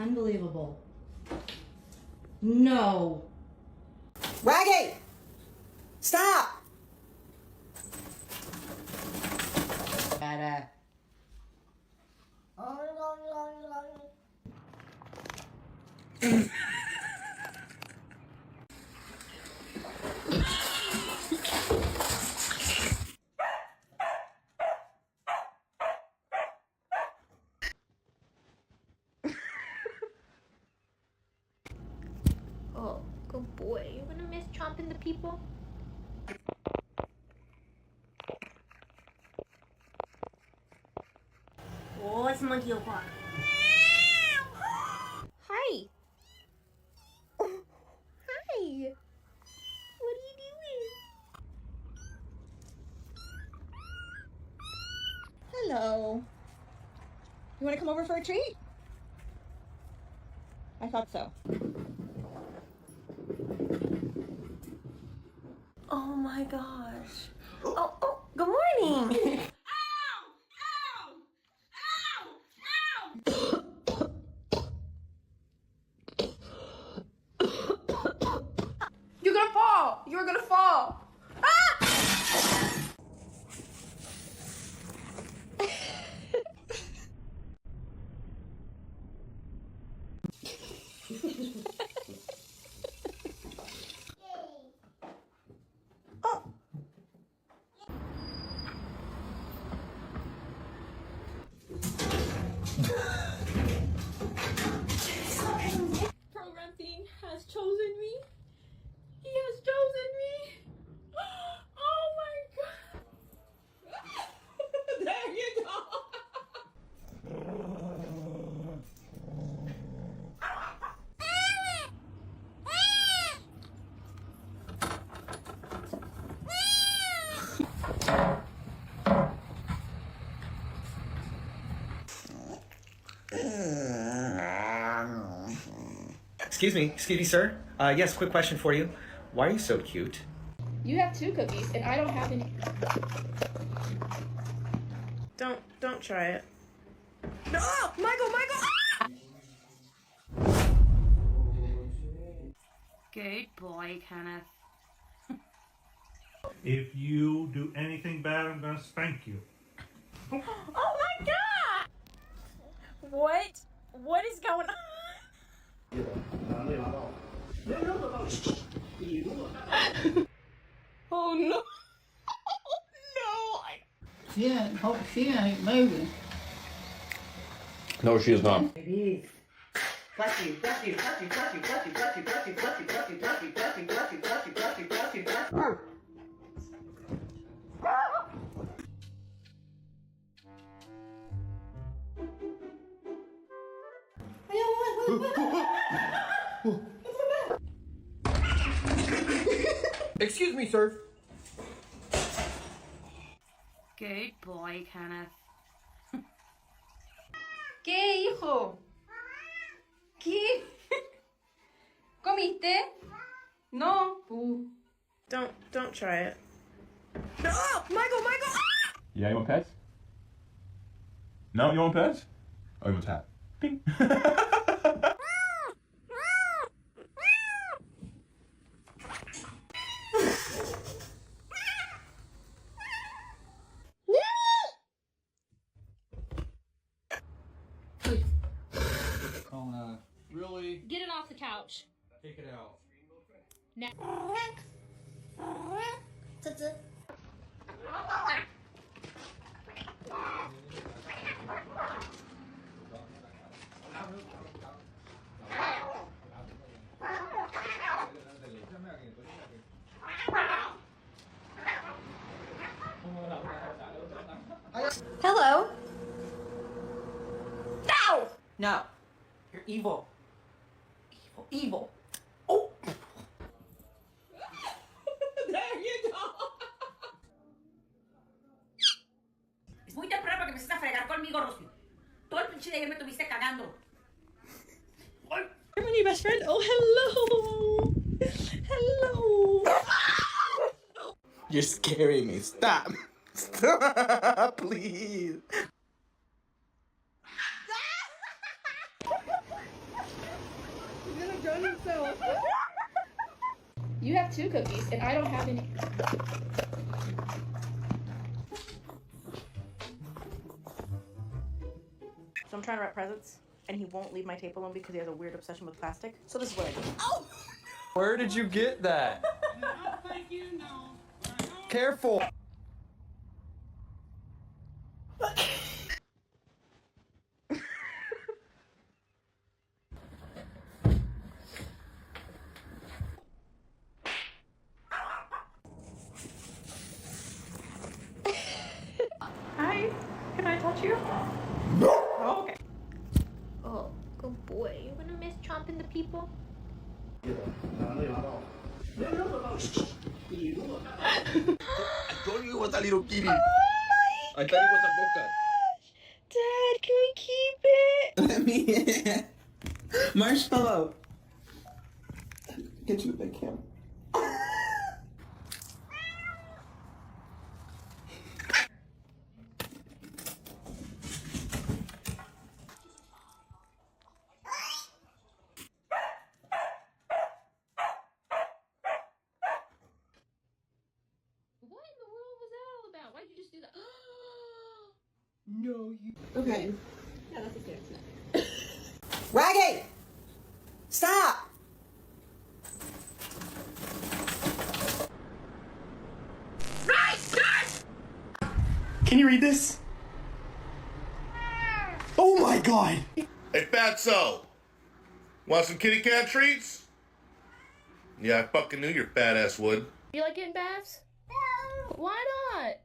Unbelievable. No. Raggy! Stop! Bada. Oh, good boy. You're gonna miss chomping the people? Oh, it's monkey o'clock. Hi. Hi. What are you doing? Hello. You want to come over for a treat? I thought so. Oh my gosh. Oh, good morning. You're gonna fall! You're gonna fall! Program Theme has chosen me. He has chosen me. Oh my god. There you go. Excuse me, sir. Yes, quick question for you. Why are you so cute? You have 2 cookies, and I don't have any. Don't try it. No, Michael! Good boy, Kenneth. If you do anything bad, I'm gonna spank you. Oh my god! What is going on? Oh no! She ain't moving. No, she is not. It is. Bless you, bless you, bless you, bless you, bless you, bless you, bless you, bless you, bless you, bless you, bless you, bless you, bless you, bless you, bless you, bless you. Excuse me, sir. Good boy, Kenneth. ¿Qué, hijo? ¿Qué? ¿Comiste? No. Don't try it. No, Michael! Yeah, you want pets? No, you want pets? Oh, you want tap. Ping. Really? Get it off the couch. Take it out. Hello? No! No. You're evil. Evil, evil. Oh! There you go. Es muy temprano para que empieces a fregar conmigo, Rosy. Todo el pinche de ayer me tuviste cagando. You're my new best friend. Oh, hello. Hello. You're scaring me. Stop. Stop, please. You have 2 cookies, and I don't have any. So I'm trying to wrap presents, and he won't leave my tape alone because he has a weird obsession with plastic. So this is what I do. Oh! Where did you get that? Careful. Hi, can I touch you? Oh, okay. Oh, good boy. You're gonna miss chomping the people? I told you it was a little kitty. I thought it was a boca. Dad, can we keep it? Let me Marshmallow. Get you the big camera. What in the world was that all about? Why did you just do that? No, you. Okay. Yeah, that's a scary snack. Raggy! Stop! Can you read this? Oh my god! Hey, Fatso. Want some kitty cat treats? Yeah, I fucking knew your fat ass would. You like getting baths? No. Why not?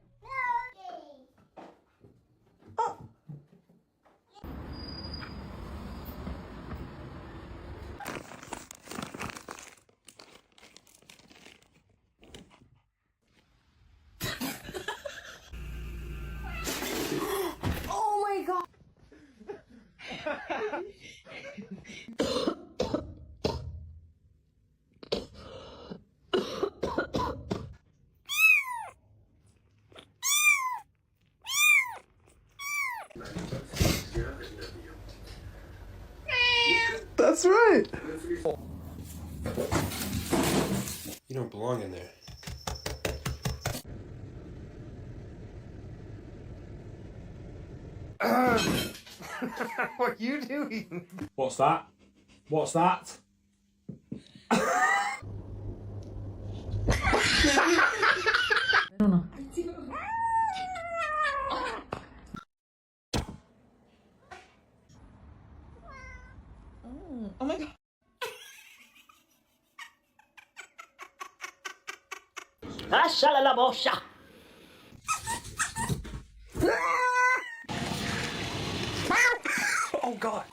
Oh my god. That's right. You don't belong in there. What are you doing? What's that? What's that? I don't know. Oh my god. la boscia! Oh god.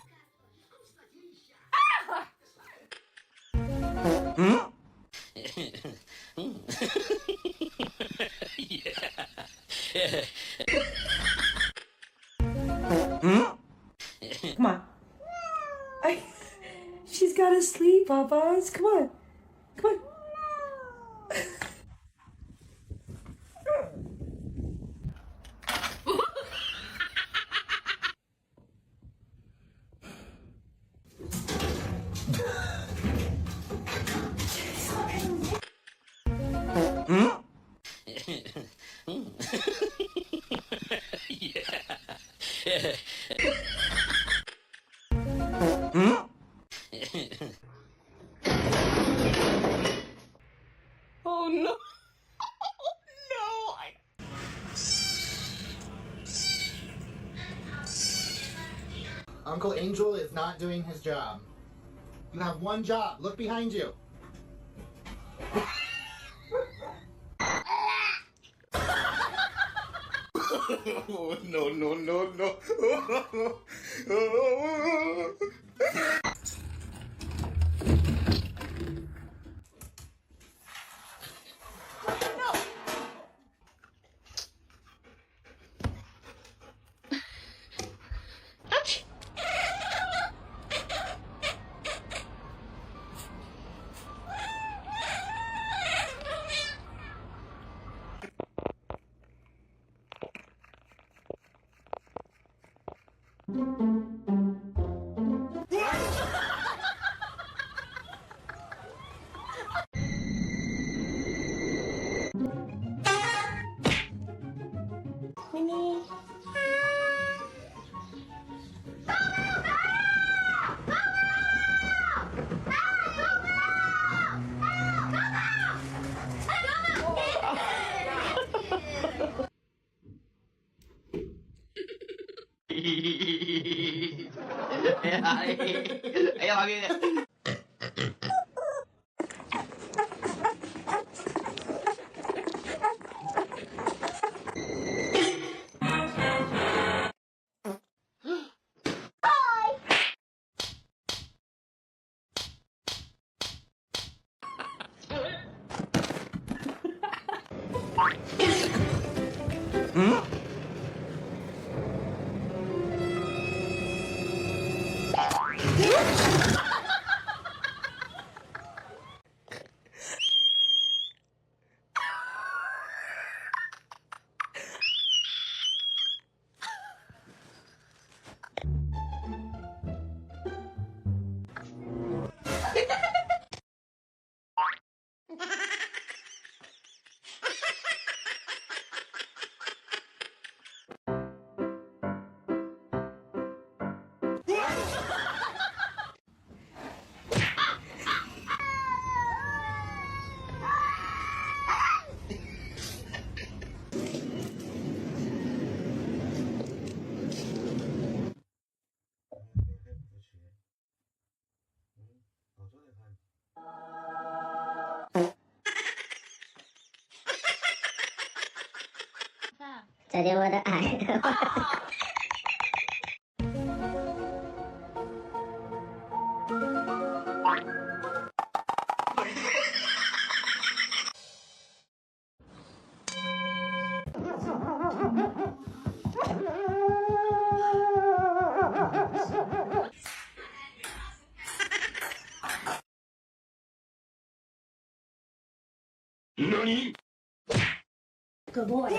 Come on. She's gotta sleep, Popeyes. Come on. Come on. Oh no. Uncle Angel is not doing his job. You have one job. Look behind you. No, no, no, no. 这里我的爱。何？ Good boy.